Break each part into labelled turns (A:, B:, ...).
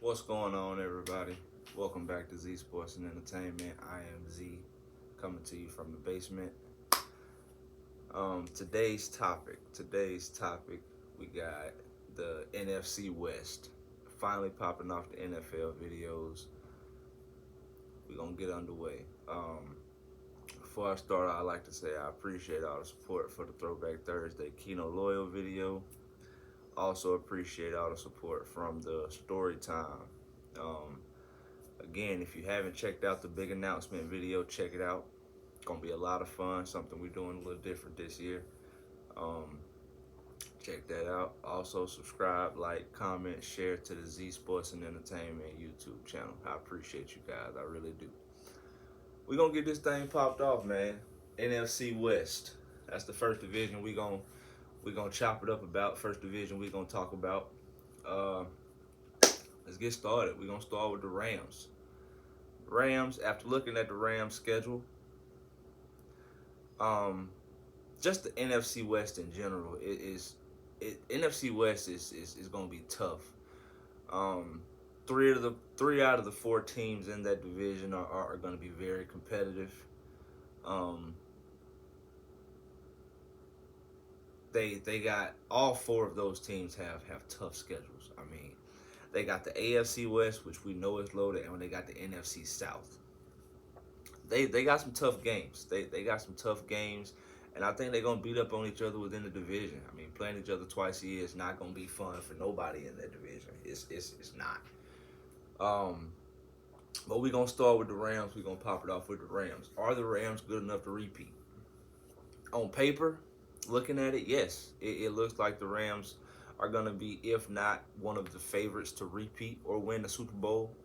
A: What's going on, everybody? Welcome back to Z Sports and Entertainment. I am Z, coming to you from the basement. Today's topic, we got the NFC West. Finally popping off the NFL videos. We're gonna get underway. Before I start, I'd like to say I appreciate all the support for the Throwback Thursday Keno Loyal video. Also appreciate all the support from the story time. Um, Again, if you haven't checked out the big announcement video, check it out. It's gonna be a lot of fun. Something we're doing a little different this year. Um, Check that out. Also, subscribe, like, comment, share to the Z Sports and Entertainment YouTube channel. I appreciate you guys. I really do. We're gonna get this thing popped off, man. NFC West. That's the first division we gonna chop it up about. First division we gonna talk about. Uh, let's get started. We're gonna start with the Rams. Rams, after looking at the Rams schedule, just the NFC West in general, NFC West is gonna be tough. Um, three out of the four teams in that division are gonna be very competitive. Um, they got all four of those teams have tough schedules. I mean, they got the AFC West, which we know is loaded, and they got the NFC South. They got some tough games. They got some tough games, and I think they're gonna beat up on each other within the division. I mean, playing each other twice a year is not gonna be fun for nobody in that division. It's not. But we're gonna start with the Rams. We're gonna pop it off with the Rams. Are the Rams good enough to repeat? On paper, looking at it, yes. It looks like the Rams are gonna be, if not one of the favorites to repeat or win the Super Bowl.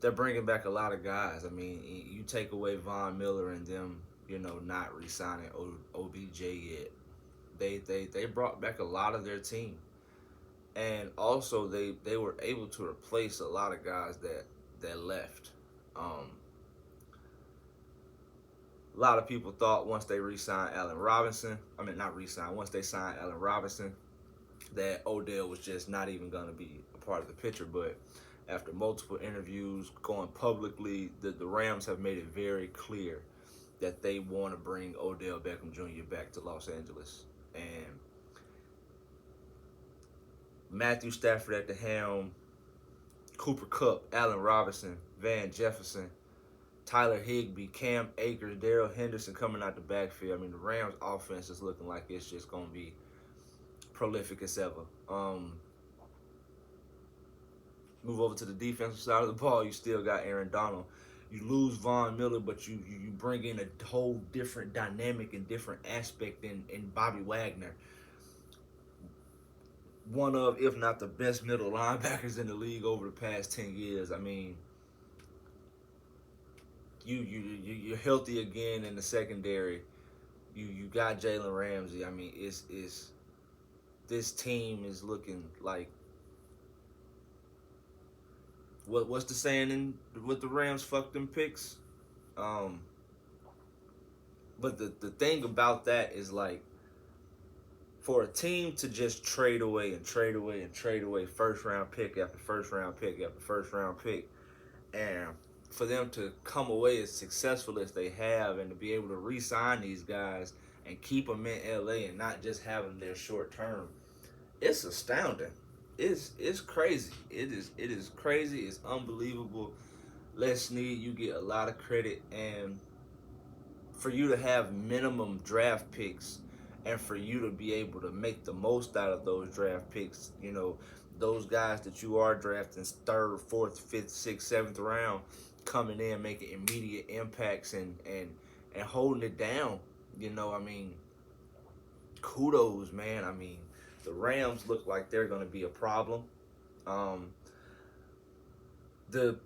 A: They're bringing back a lot of guys. I mean, you take away Von Miller and them, not re-signing OBJ yet. They brought back a lot of their team, and also they were able to replace a lot of guys that left. A lot of people thought once they re-signed Allen Robinson, not re-signed, once they signed Allen Robinson, that Odell was just not even going to be a part of the picture. But after multiple interviews going publicly, the Rams have made it very clear that they want to bring Odell Beckham Jr. back to Los Angeles. And Matthew Stafford at the helm, Cooper Kupp, Allen Robinson, Van Jefferson, Tyler Higbee, Cam Akers, Darrell Henderson coming out the backfield. I mean, the Rams offense is looking like it's just going to be prolific as ever. Move over to the defensive side of the ball, you still got Aaron Donald. You lose Von Miller, but you bring in a whole different dynamic and different aspect in Bobby Wagner. One of, if not the best middle linebackers in the league over the past 10 years. I mean, you're healthy again in the secondary. You got Jalen Ramsey. I mean, this team is looking like, what's the saying with the Rams? Fuck them picks. But the thing about that is, like, for a team to just trade away first round pick after first round pick after first round pick, and for them to come away as successful as they have, and to be able to re-sign these guys and keep them in LA and not just have them there short term, it's astounding. It's crazy. It is crazy. It's unbelievable. Les Snead, you get a lot of credit, and for you to have minimum draft picks, and for you to be able to make the most out of those draft picks, those guys that you are drafting third, fourth, fifth, sixth, seventh round, coming in, making immediate impacts and holding it down. I mean, kudos, man. I mean, the Rams look like they're going to be a problem. The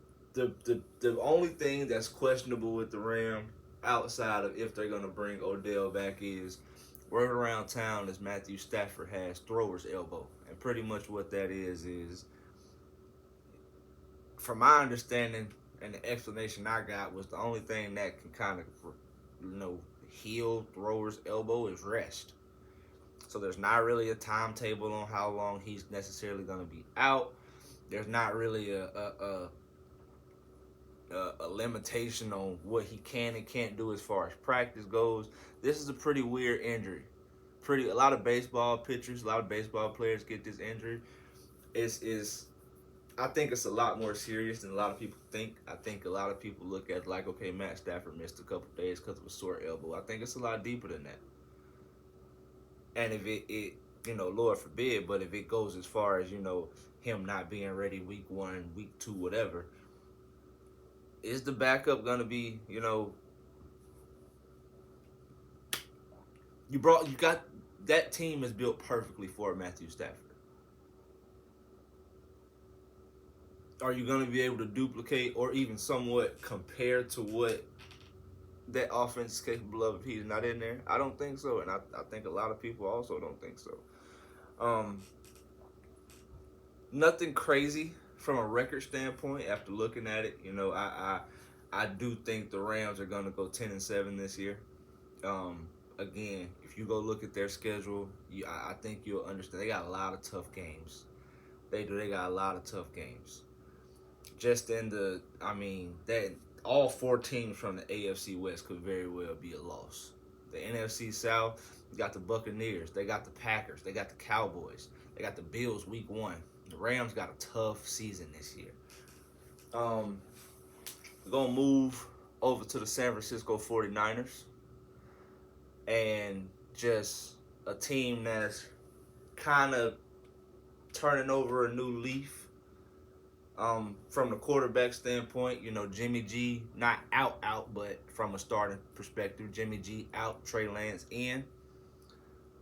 A: only thing that's questionable with the Rams, outside of if they're going to bring Odell back, is word around town is Matthew Stafford has thrower's elbow. And pretty much what that is, from my understanding and the explanation I got, was the only thing that can kind of, heal thrower's elbow is rest. So there's not really a timetable on how long he's necessarily going to be out. There's not really a limitation on what he can and can't do as far as practice goes. This is a pretty weird injury. A lot of baseball pitchers, a lot of baseball players get this injury. It's I think it's a lot more serious than a lot of people think. I think a lot of people look at like, okay, Matt Stafford missed a couple days because of a sore elbow. I think it's a lot deeper than that. And if it Lord forbid, but if it goes as far as, him not being ready week 1, week 2, whatever, is the backup gonna be, you got that team is built perfectly for Matthew Stafford. Are you going to be able to duplicate or even somewhat compare to what that offense is capable of if he's not in there? I don't think so, and I think a lot of people also don't think so. Nothing crazy from a record standpoint after looking at it. I do think the Rams are going to go 10-7 this year. Again, if you go look at their schedule, I think you'll understand. They got a lot of tough games. They do. They got a lot of tough games. Just in that all 4 teams from the AFC West could very well be a loss. The NFC South, you got the Buccaneers, they got the Packers, they got the Cowboys, they got the Bills week 1. The Rams got a tough season this year. We're going to move over to the San Francisco 49ers. And just a team that's kind of turning over a new leaf. From the quarterback standpoint, Jimmy G not out, but from a starting perspective, Jimmy G out, Trey Lance in.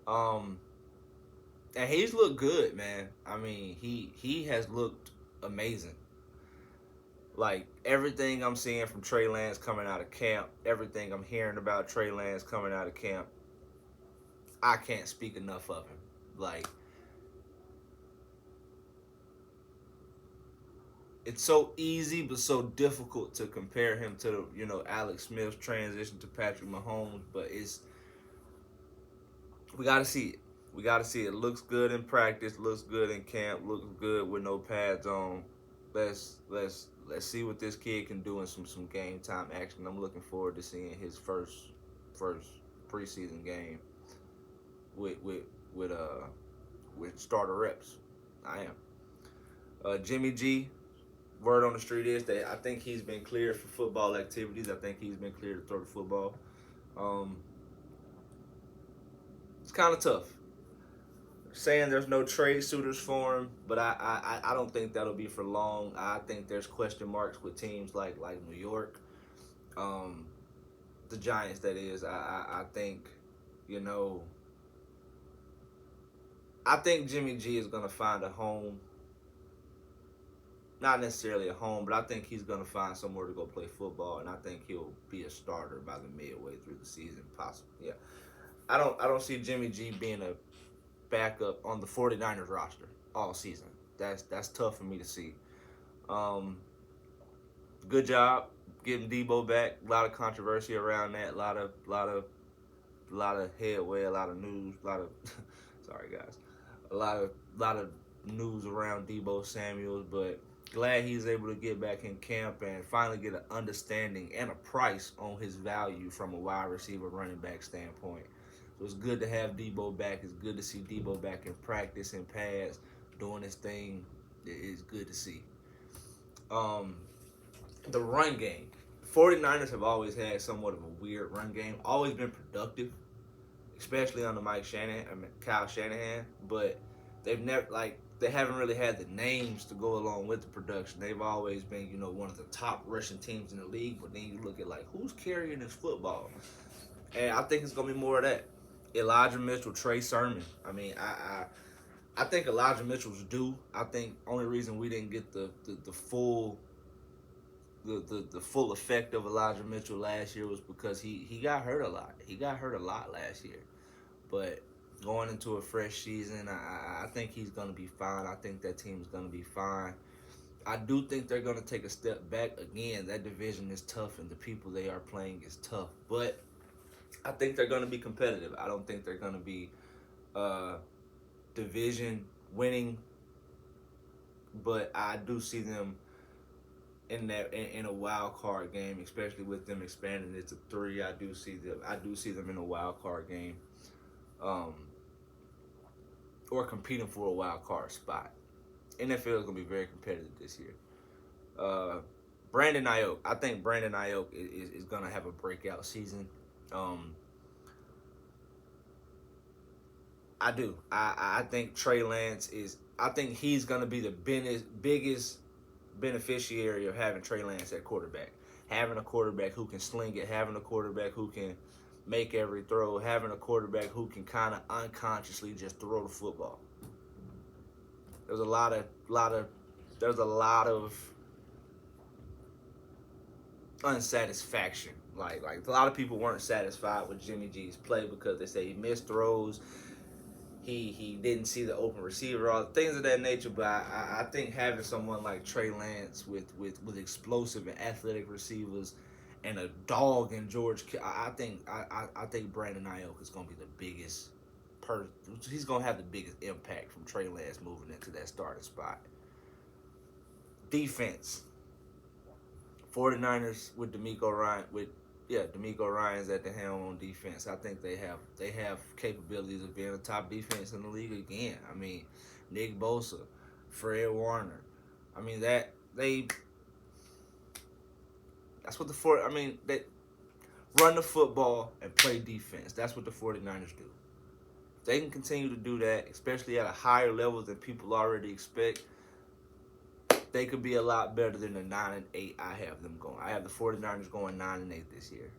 A: And he's looked good, man. I mean, he has looked amazing. Like, everything I'm seeing from Trey Lance coming out of camp, everything I'm hearing about Trey Lance coming out of camp, I can't speak enough of him. Like, it's so easy but so difficult to compare him to, Alex Smith's transition to Patrick Mahomes, but we got to see it. We got to see it. Looks good in practice, looks good in camp, looks good with no pads on. Let's see what this kid can do in some game time action. I'm looking forward to seeing his first preseason game with starter reps. I am. Jimmy G, word on the street is that I think he's been cleared for football activities. I think he's been cleared to throw the football. It's kind of tough saying there's no trade suitors for him, but I don't think that'll be for long. I think there's question marks with teams like New York, the Giants, that is. I think, I think Jimmy G is going to find a home. Not necessarily a home, but I think he's going to find somewhere to go play football, and I think he'll be a starter by the midway through the season, possibly. Yeah, I don't see Jimmy G being a backup on the 49ers roster all season. That's tough for me to see. Good job getting Debo back. A lot of controversy around that. A lot of headway. A lot of news. Sorry guys. A lot of news around Debo Samuel, but glad he's able to get back in camp and finally get an understanding and a price on his value from a wide receiver running back standpoint. So it's good to have Debo back. It's good to see Debo back in practice and pads doing his thing. It's good to see. The run game. 49ers have always had somewhat of a weird run game. Always been productive, especially under Kyle Shanahan, but they haven't really had the names to go along with the production. They've always been, one of the top rushing teams in the league, but then you look at who's carrying this football? And I think it's gonna be more of that. Elijah Mitchell, Trey Sermon. I mean, I think Elijah Mitchell's due. I think only reason we didn't get the full effect of Elijah Mitchell last year was because he got hurt a lot. He got hurt a lot last year. But going into a fresh season, I think he's going to be fine. I think that team's going to be fine. I do think they're going to take a step back. Again, that division is tough, and the people they are playing is tough. But I think they're going to be competitive. I don't think they're going to be uh, division winning, but I do see them in a wild card game, especially with them expanding it to 3. I do see them in a wild card game, um, or competing for a wild card spot. NFL is gonna be very competitive this year. Uh, Brandon Ayuk, I think Brandon Ayuk is gonna have a breakout season. Um, I do. I think Trey Lance is. I think he's gonna be the biggest beneficiary of having Trey Lance at quarterback. Having a quarterback who can sling it, having a quarterback who can make every throw, having a quarterback who can kind of unconsciously just throw the football. There's a lot of there's a lot of unsatisfaction. Like a lot of people weren't satisfied with Jimmy G's play because they say he missed throws, he didn't see the open receiver, all things of that nature. But I think having someone like Trey Lance with explosive and athletic receivers and a dog in I think Brandon Ayuk is gonna be the biggest he's gonna have the biggest impact from Trey Lance moving into that starting spot. Defense. 49ers with D'Amico Ryan's at the helm on defense. I think they have capabilities of being a top defense in the league again. I mean, Nick Bosa, Fred Warner. I mean they run the football and play defense. That's what the 49ers do. If they can continue to do that, especially at a higher level than people already expect, they could be a lot better than the 9-8 I have them going. I have the 49ers going 9-8 this year.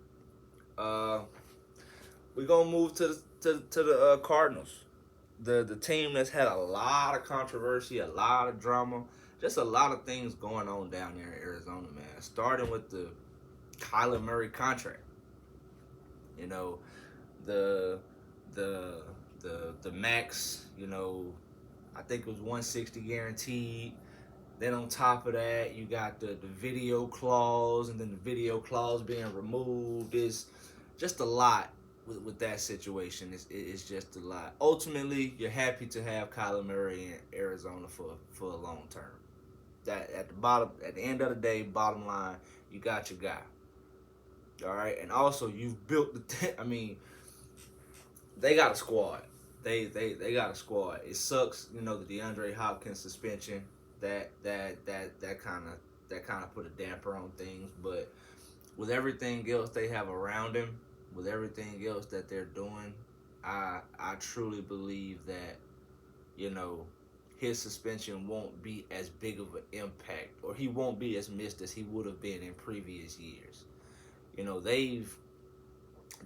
A: We're gonna move to the Cardinals, the team that's had a lot of controversy, a lot of drama, just a lot of things going on down there in Arizona, man. Starting with the Kyler Murray contract. You know, the max. I think it was 160 guaranteed. Then on top of that, you got the video clause, and then the video clause being removed. Is just a lot with that situation. It's just a lot. Ultimately, you're happy to have Kyler Murray in Arizona for a long term. That at the end of the day, bottom line, you got your guy. All right, and also you've built they got a squad. They got a squad. It sucks, the DeAndre Hopkins suspension. That kind of put a damper on things, but with everything else they have around him, with everything else that they're doing, I truly believe that his suspension won't be as big of an impact, or he won't be as missed as he would have been in previous years.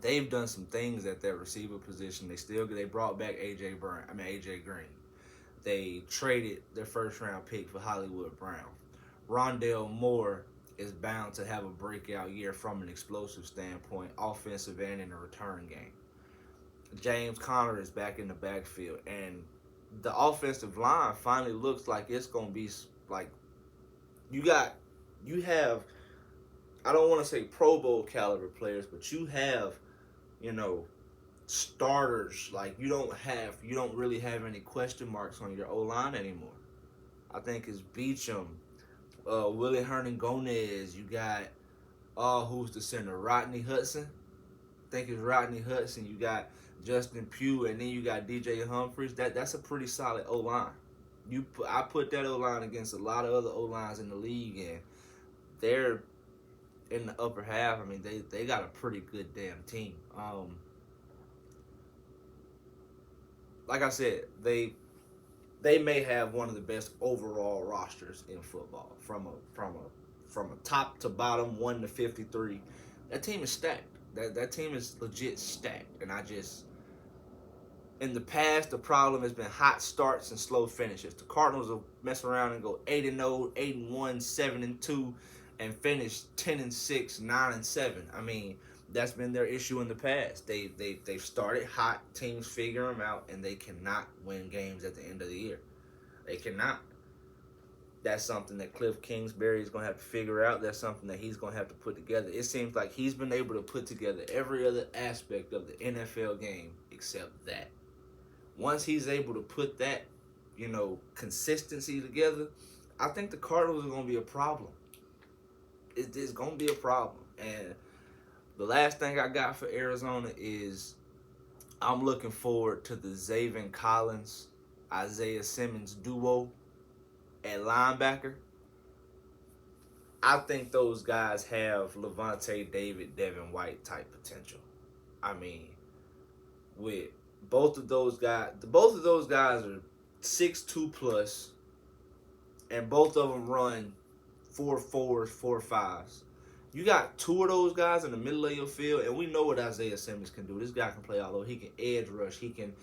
A: They've done some things at their receiver position. They brought back AJ Green. They traded their first-round pick for Hollywood Brown. Rondale Moore is bound to have a breakout year from an explosive standpoint, offensive and in the return game. James Conner is back in the backfield, and the offensive line finally looks like it's going to be like you have, I don't want to say Pro Bowl caliber players, but you have, starters. Like you don't really have any question marks on your O-line anymore. I think it's Beachum, Willie Hernan-Gomez. You got who's the center? Rodney Hudson. I think it's Rodney Hudson. You got Justin Pugh, and then you got DJ Humphries. That's a pretty solid O-line. I put that O-line against a lot of other O-lines in the league, and they're in the upper half. I mean, they got a pretty good damn team. Like I said, they may have one of the best overall rosters in football from a top to bottom, 1 to 53. That team is stacked. That team is legit stacked. And in the past, the problem has been hot starts and slow finishes. The Cardinals will mess around and go 8-0, 8-1, 7-2, and finish 10-6, 9-7. I mean, that's been their issue in the past. They've started hot, teams figure them out, and they cannot win games at the end of the year. They cannot. That's something that Cliff Kingsbury is going to have to figure out. That's something that he's going to have to put together. It seems like he's been able to put together every other aspect of the NFL game except that. Once he's able to put that, consistency together, I think the Cardinals are going to be a problem. It's going to be a problem. And the last thing I got for Arizona is I'm looking forward to the Zaven Collins, Isaiah Simmons duo at linebacker. I think those guys have Levante David, Devin White type potential. I mean, with both of those guys are 6'2" plus, and both of them run 4.4s, 4.5s. You got two of those guys in the middle of your field, and we know what Isaiah Simmons can do. This guy can play all over. He can edge rush. He can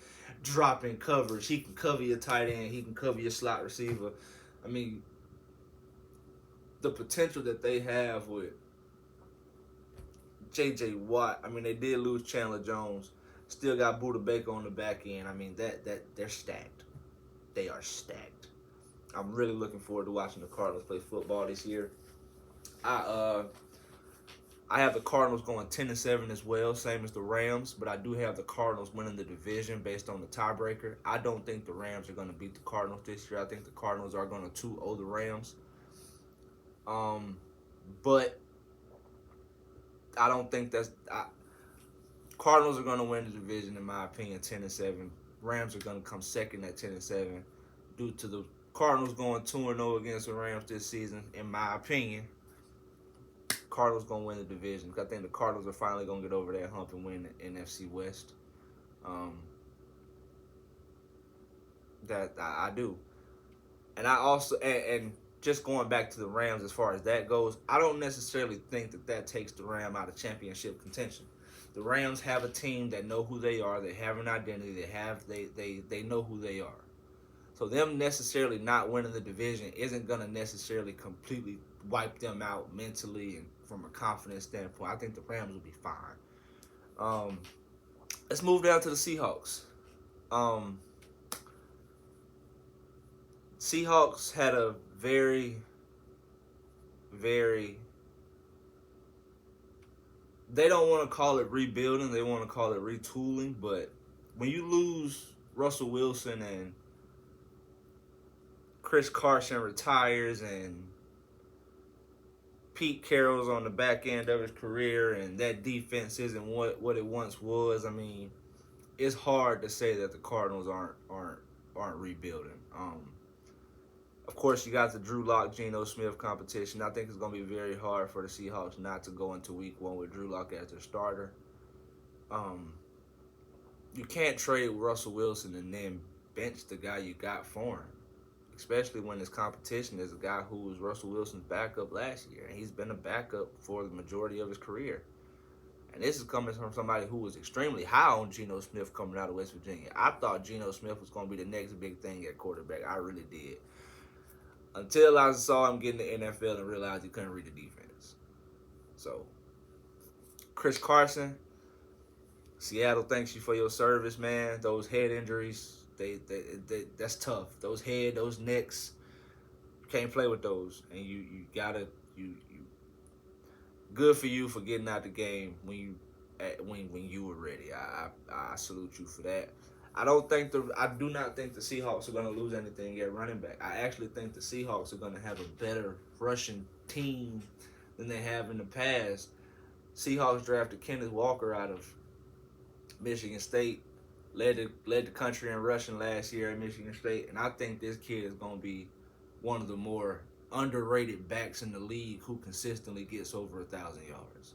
A: drop in coverage. He can cover your tight end. He can cover your slot receiver. I mean, the potential that they have with J.J. Watt. I mean, they did lose Chandler Jones. Still got Buda Baker on the back end. I mean, that they're stacked. They are stacked. I'm really looking forward to watching the Cardinals play football this year. I have the Cardinals going 10-7 as well, same as the Rams, but I do have the Cardinals winning the division based on the tiebreaker. I don't think the Rams are going to beat the Cardinals this year. I think the Cardinals are going to 2-0 the Rams. But I don't think Cardinals are going to win the division, in my opinion, 10-7. Rams are going to come second at 10-7 due to the Cardinals going 2-0 against the Rams this season, in my opinion. Cardinals going to win the division. I think the Cardinals are finally going to get over that hump and win the NFC West. That I do. And I also, and just going back to the Rams as far as that goes, I don't necessarily think that takes the Rams out of championship contention. The Rams have a team that know who they are. They have an identity. They know who they are. So them necessarily not winning the division isn't going to necessarily completely wipe them out mentally and from a confidence standpoint. I think the Rams will be fine. Let's move down to the Seahawks. Seahawks had a very, very... They don't want to call it rebuilding. They want to call it retooling. But when you lose Russell Wilson and Chris Carson retires and Pete Carroll's on the back end of his career and that defense isn't what it once was, I mean, it's hard to say that the Cardinals aren't rebuilding. Of course, you got the Drew Lock, Geno Smith competition. I think it's going to be very hard for the Seahawks not to go into Week 1 with Drew Lock as their starter. You can't trade Russell Wilson and then bench the guy you got for him, especially when his competition is a guy who was Russell Wilson's backup last year, and he's been a backup for the majority of his career. And this is coming from somebody who was extremely high on Geno Smith coming out of West Virginia. I thought Geno Smith was going to be the next big thing at quarterback. I really did. Until I saw him get in the NFL and realized he couldn't read the defense. So, Chris Carson, Seattle thanks you for your service, man. Those head injuries, that's tough. Those necks, you can't play with those. And you gotta good for you for getting out the game when you were ready. I salute you for that. I do not think the Seahawks are going to lose anything at running back. I actually think the Seahawks are going to have a better rushing team than they have in the past. Seahawks drafted Kenneth Walker out of Michigan State, led the country in rushing last year at Michigan State, and I think this kid is going to be one of the more underrated backs in the league who consistently gets over 1,000 yards.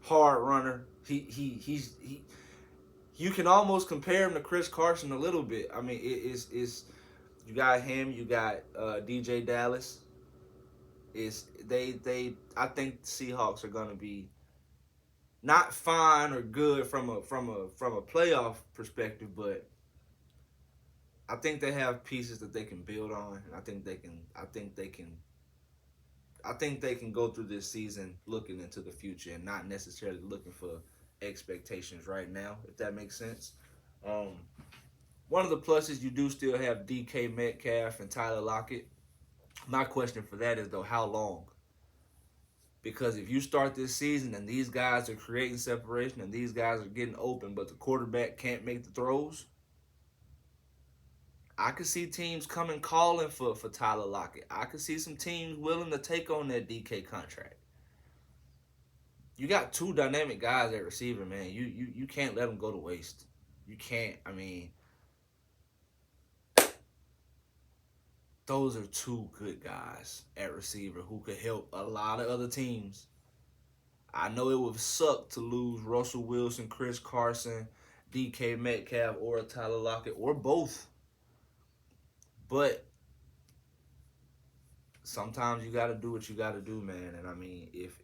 A: Hard runner. He's you can almost compare him to Chris Carson a little bit. I mean, it's you got him, you got DJ Dallas. I think the Seahawks are gonna be not fine or good from a playoff perspective, but I think they have pieces that they can build on, and I think they can go through this season looking into the future and not necessarily looking for expectations right now, if that makes sense. One of the pluses, you do still have DK Metcalf and Tyler Lockett. My question for that is, though, how long? Because if you start this season and these guys are creating separation and these guys are getting open, but the quarterback can't make the throws, I could see teams coming calling for Tyler Lockett. I could see some teams willing to take on that DK contract. You got two dynamic guys at receiver, man. You can't let them go to waste. You can't. I mean, those are two good guys at receiver who could help a lot of other teams. I know it would suck to lose Russell Wilson, Chris Carson, DK Metcalf, or Tyler Lockett, or both. But sometimes you got to do what you got to do, man. And I mean, if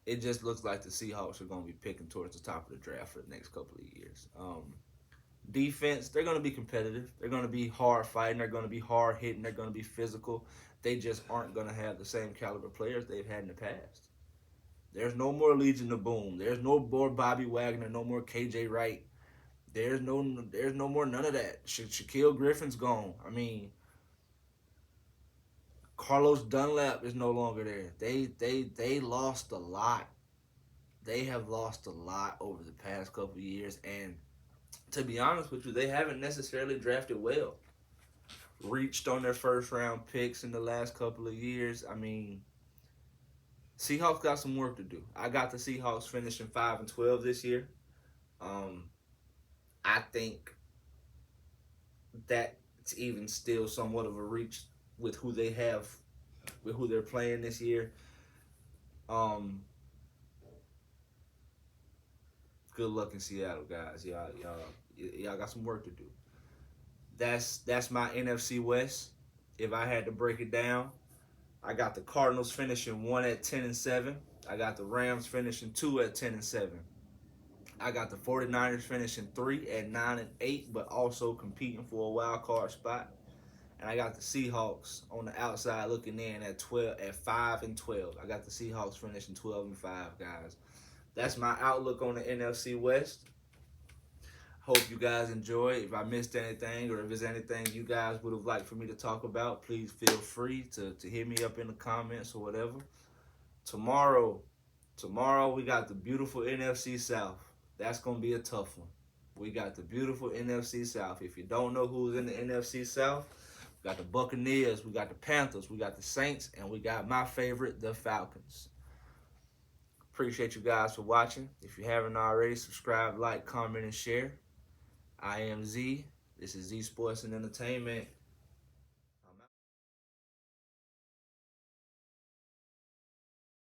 A: it just looks like the Seahawks are going to be picking towards the top of the draft for the next couple of years. Defense, they're going to be competitive. They're going to be hard fighting. They're going to be hard hitting. They're going to be physical. They just aren't going to have the same caliber players they've had in the past. There's no more Legion of Boom. There's no more Bobby Wagner. No more KJ Wright. There's no more none of that. Shaquille Griffin's gone. I mean, Carlos Dunlap is no longer there. They lost a lot. They have lost a lot over the past couple of years, and to be honest with you, they haven't necessarily drafted well. Reached on their first round picks in the last couple of years. I mean, Seahawks got some work to do. I got the Seahawks finishing 5-12 this year. I think that's even still somewhat of a reach with who they have, with who they're playing this year. Good luck in Seattle, guys. Y'all got some work to do. That's my NFC West. If I had to break it down, I got the Cardinals finishing 1 at 10-7. I got the Rams finishing 2 at 10-7. I got the 49ers finishing 3 at 9-8, but also competing for a wild card spot. And I got the Seahawks on the outside looking in at 5-12. I got the Seahawks finishing 12-5, guys. That's my outlook on the NFC West. Hope you guys enjoy. If I missed anything or if there's anything you guys would have liked for me to talk about, please feel free to hit me up in the comments or whatever. Tomorrow we got the beautiful NFC South. That's going to be a tough one. We got the beautiful NFC South. If you don't know who's in the NFC South, we got the Buccaneers, we got the Panthers, we got the Saints, and we got my favorite, the Falcons. Appreciate you guys for watching. If you haven't already, subscribe, like, comment, and share. I am Z. This is Z Sports and Entertainment.